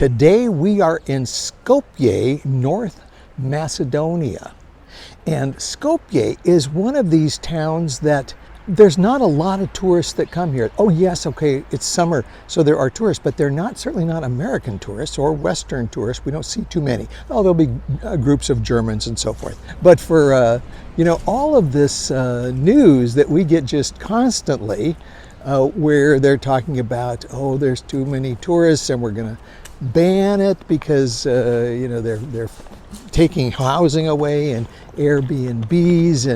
Today we are in Skopje, North Macedonia. And Skopje is one of these towns that there's not a lot of tourists that come here. Oh yes, okay, it's summer, so there are tourists, but they're certainly not American tourists or Western tourists. We don't see too many. Oh, there'll be groups of Germans and so forth. But for, all of this news that we get just constantly, where they're talking about, oh, there's too many tourists and we're gonna ban it because, they're taking housing away and Airbnbs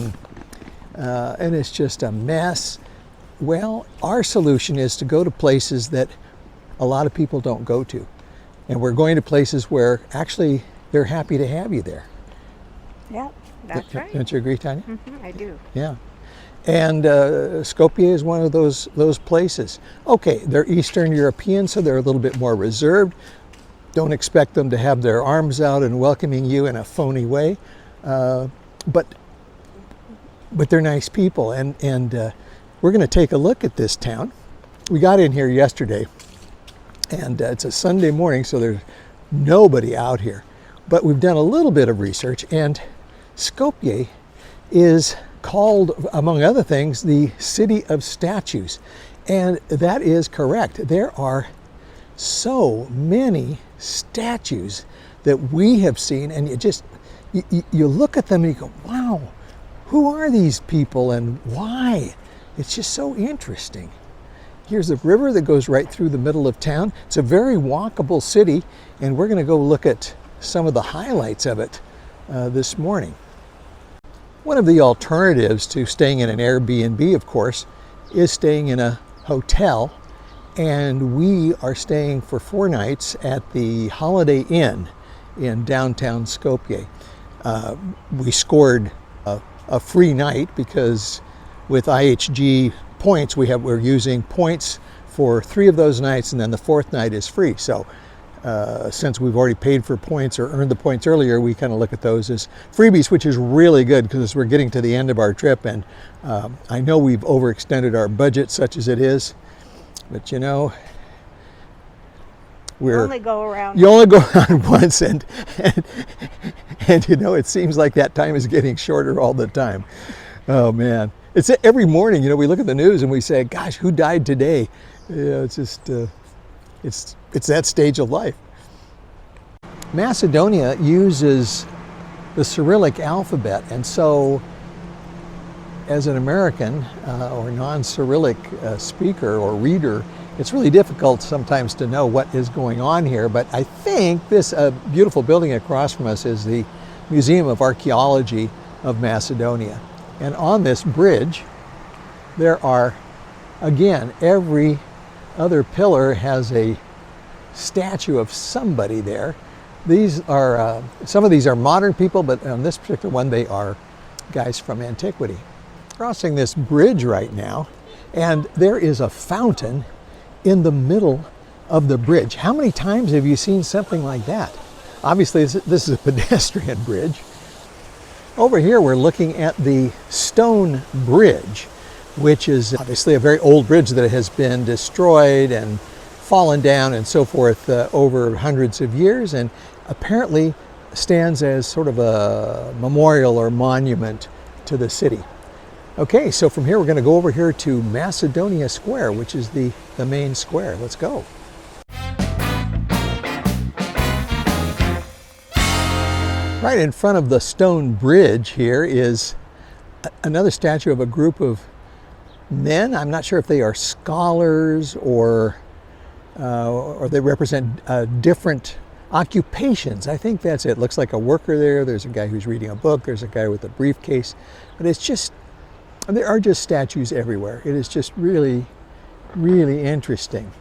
and it's just a mess. Well, our solution is to go to places that a lot of people don't go to. And we're going to places where actually they're happy to have you there. Yeah, that's right. Don't you agree, Tanya? Mm-hmm, I do. Yeah. And Skopje is one of those places. Okay, they're Eastern European, so they're a little bit more reserved. Don't expect them to have their arms out and welcoming you in a phony way. But they're nice people, and we're going to take a look at this town. We got in here yesterday, and it's a Sunday morning, so there's nobody out here. But we've done a little bit of research, and Skopje is called, among other things, the City of Statues. And that is correct. There are so many statues that we have seen, and you look at them and you go, wow, who are these people and why? It's just so interesting. Here's the river that goes right through the middle of town. It's a very walkable city, and we're going to go look at some of the highlights of it this morning. One of the alternatives to staying in an Airbnb, of course, is staying in a hotel, and we are staying for 4 nights at the Holiday Inn in downtown Skopje. We scored a free night because with IHG points, we're using points for 3 of those nights, and then the 4th night is free. So since we've already paid for points or earned the points earlier, we kind of look at those as freebies, which is really good because we're getting to the end of our trip, and I know we've overextended our budget such as it is, but you only go around once, and it seems like that time is getting shorter all the time. Oh man, it's every morning, we look at the news and we say, gosh, who died today? It's just it's that stage of life. Macedonia uses the Cyrillic alphabet, and so as an American or non-Cyrillic speaker or reader, it's really difficult sometimes to know what is going on here. But I think this beautiful building across from us is the Museum of Archaeology of Macedonia. And on this bridge, there are, again, every other pillar has a statue of somebody there. These are, some of these are modern people, but on this particular one, they are guys from antiquity. Crossing this bridge right now, and there is a fountain in the middle of the bridge. How many times have you seen something like that? Obviously, this is a pedestrian bridge. Over here, we're looking at the stone bridge, which is obviously a very old bridge that has been destroyed and fallen down and so forth over hundreds of years, and apparently stands as sort of a memorial or monument to the city. Okay, so from here we're going to go over here to Macedonia Square, which is the main square. Let's go. Right in front of the stone bridge here is another statue of a group of men. I'm not sure if they are scholars or they represent different occupations. I think that's it. Looks like a worker there. There's a guy who's reading a book. There's a guy with a briefcase. But there are just statues everywhere. It is just really, really interesting.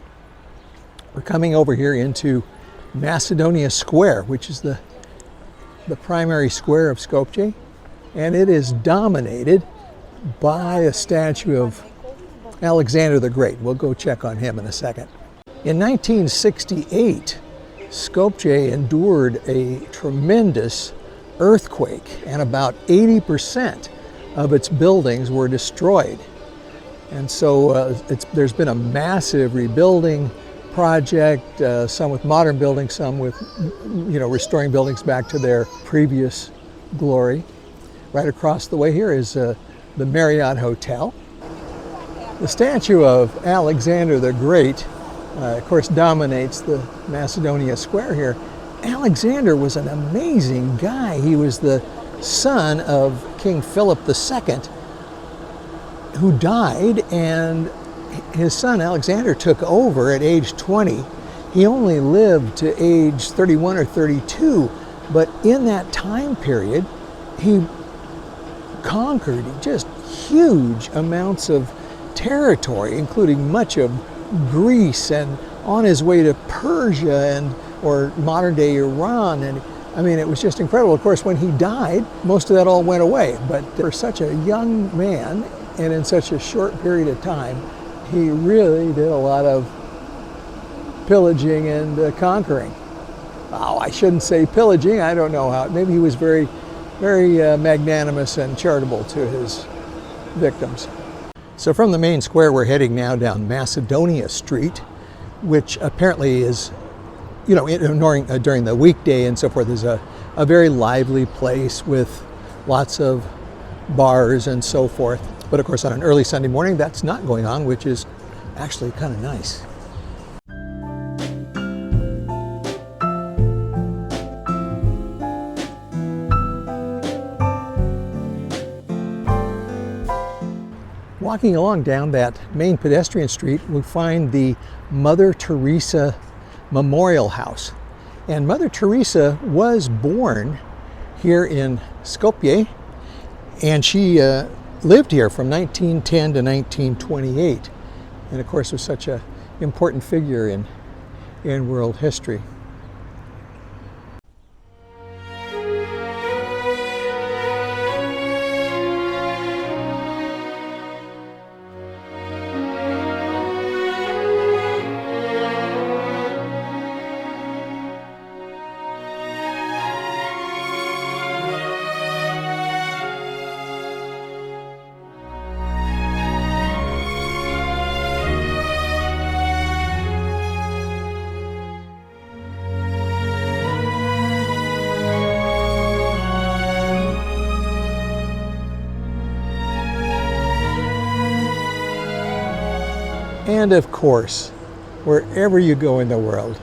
We're coming over here into Macedonia Square, which is the primary square of Skopje, and it is dominated by a statue of Alexander the Great. We'll go check on him in a second. In 1968, Skopje endured a tremendous earthquake, and about 80% of its buildings were destroyed. And so there's been a massive rebuilding. project, some with modern buildings, some with, restoring buildings back to their previous glory. Right across the way here is the Marriott Hotel. The statue of Alexander the Great, of course, dominates the Macedonia Square here. Alexander was an amazing guy. He was the son of King Philip II, who died, and his son Alexander took over at age 20. He only lived to age 31 or 32, but in that time period, he conquered just huge amounts of territory, including much of Greece, and on his way to Persia or modern day Iran. And I mean, it was just incredible. Of course, when he died, most of that all went away. But for such a young man and in such a short period of time, he really did a lot of pillaging and conquering. Oh, I shouldn't say pillaging. I don't know how. Maybe he was very, very magnanimous and charitable to his victims. So from the main square, we're heading now down Macedonia Street, which apparently is, during the weekday and so forth, is a very lively place with lots of bars and so forth. But of course, on an early Sunday morning, that's not going on, which is actually kind of nice. Walking along down that main pedestrian street, we find the Mother Teresa Memorial House. And Mother Teresa was born here in Skopje, and she lived here from 1910 to 1928. And of course was such an important figure in world history. And of course, wherever you go in the world,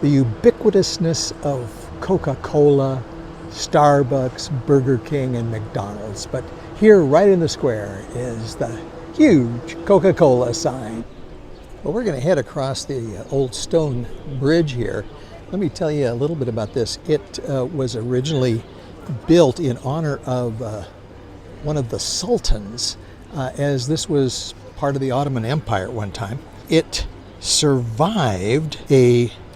the ubiquitousness of Coca-Cola, Starbucks, Burger King, and McDonald's. But here, right in the square, is the huge Coca-Cola sign. Well, we're going to head across the old stone bridge here. Let me tell you a little bit about this. It was originally built in honor of one of the sultans, as this was part of the Ottoman Empire at one time. It survived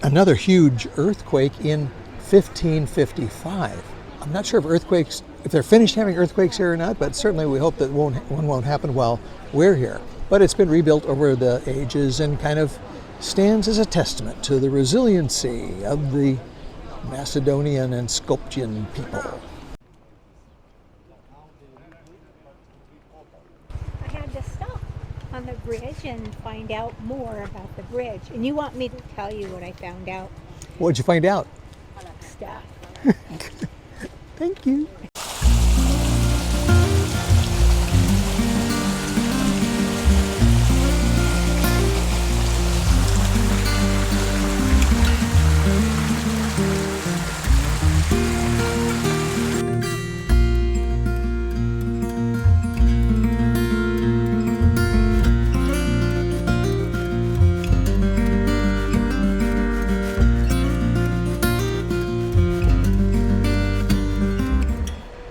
another huge earthquake in 1555. I'm not sure if they're finished having earthquakes here or not, but certainly we hope that one won't happen while we're here. But it's been rebuilt over the ages and kind of stands as a testament to the resiliency of the Macedonian and Skopjean people. On the bridge and find out more about the bridge. And you want me to tell you what I found out? What'd you find out? Stuff. Thank you.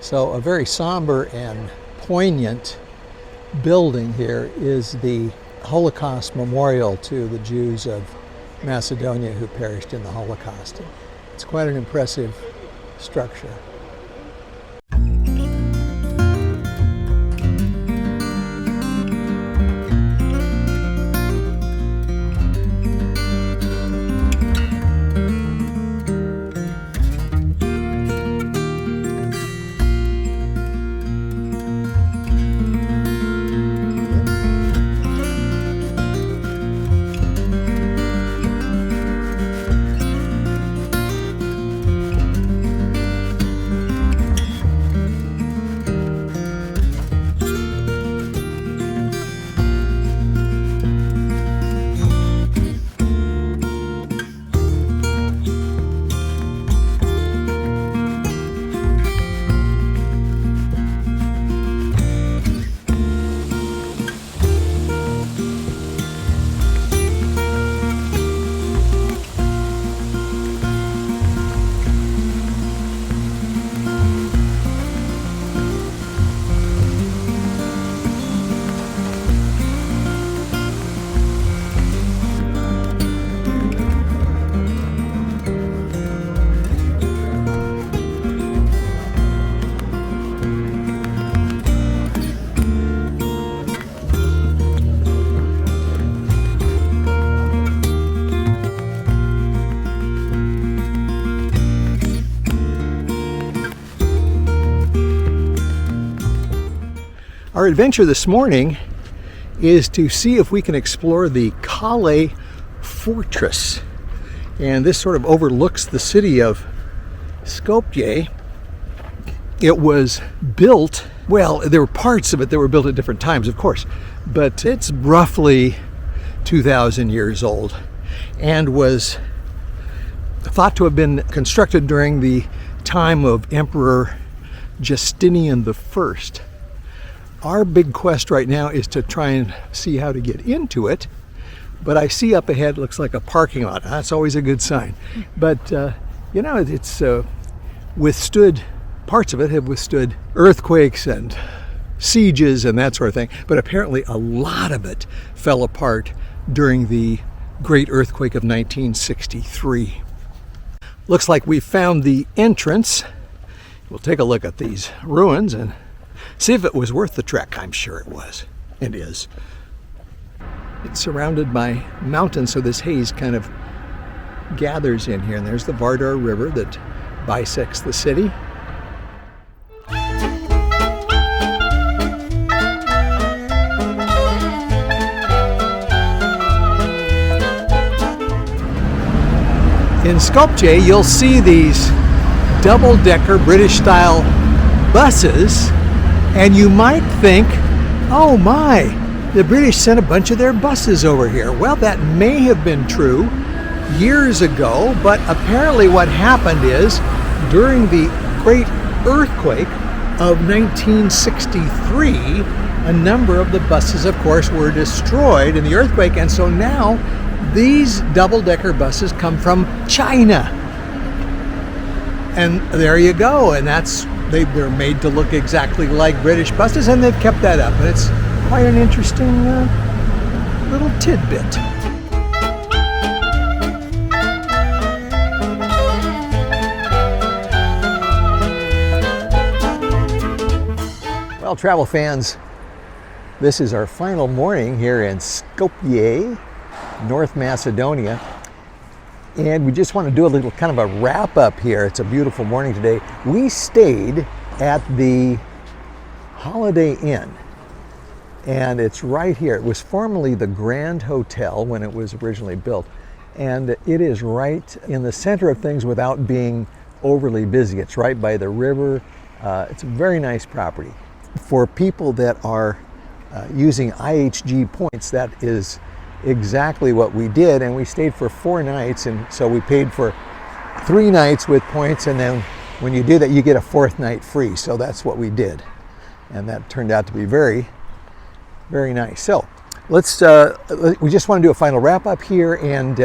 So a very somber and poignant building here is the Holocaust Memorial to the Jews of Macedonia who perished in the Holocaust. It's quite an impressive structure. Our adventure this morning is to see if we can explore the Kale Fortress. And this sort of overlooks the city of Skopje. It was built, well, there were parts of it that were built at different times, of course, but it's roughly 2,000 years old and was thought to have been constructed during the time of Emperor Justinian I. Our big quest right now is to try and see how to get into it, but I see up ahead looks like a parking lot. That's always a good sign. But it's withstood, parts of it have withstood earthquakes and sieges and that sort of thing, but apparently a lot of it fell apart during the great earthquake of 1963. Looks like we found the entrance. We'll take a look at these ruins and see if it was worth the trek. I'm sure it was. It is. It's surrounded by mountains, so this haze kind of gathers in here. And there's the Vardar River that bisects the city. In Skopje, you'll see these double-decker British-style buses, and you might think, oh my, the British sent a bunch of their buses over here. Well, that may have been true years ago, but apparently what happened is during the great earthquake of 1963, a number of the buses, of course, were destroyed in the earthquake, and so now these double-decker buses come from China. And there you go, and they're made to look exactly like British buses, and they've kept that up. And it's quite an interesting little tidbit. Well, travel fans, this is our final morning here in Skopje, North Macedonia. And we just want to do a little kind of a wrap up here. It's a beautiful morning today. We stayed at the Holiday Inn, and it's right here. It was formerly the Grand Hotel when it was originally built, and it is right in the center of things without being overly busy. It's right by the river. It's a very nice property. For people that are using IHG points, that is exactly what we did, and we stayed for 4 nights, and so we paid for 3 nights with points, and then when you do that you get a 4th night free. So that's what we did, and that turned out to be very, very nice. So we just want to do a final wrap up here, and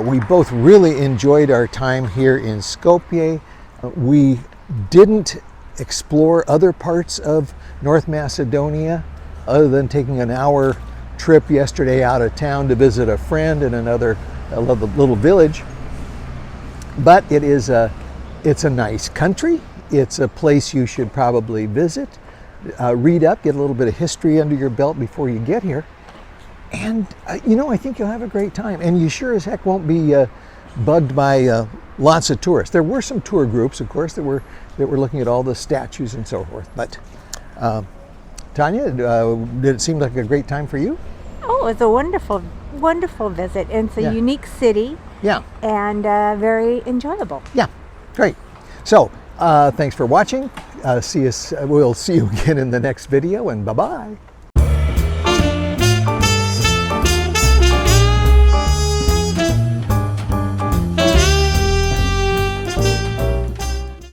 we both really enjoyed our time here in Skopje. We didn't explore other parts of North Macedonia other than taking an hour trip yesterday out of town to visit a friend in another little village. But it's a nice country. It's a place you should probably visit, read up, get a little bit of history under your belt before you get here, and I think you'll have a great time. And you sure as heck won't be bugged by lots of tourists. There were some tour groups, of course, that were looking at all the statues and so forth. But Tanya, did it seem like a great time for you? Oh, it was a wonderful, wonderful visit. And it's a unique city. Yeah. And very enjoyable. Yeah, great. So thanks for watching. We'll see you again in the next video, and bye-bye.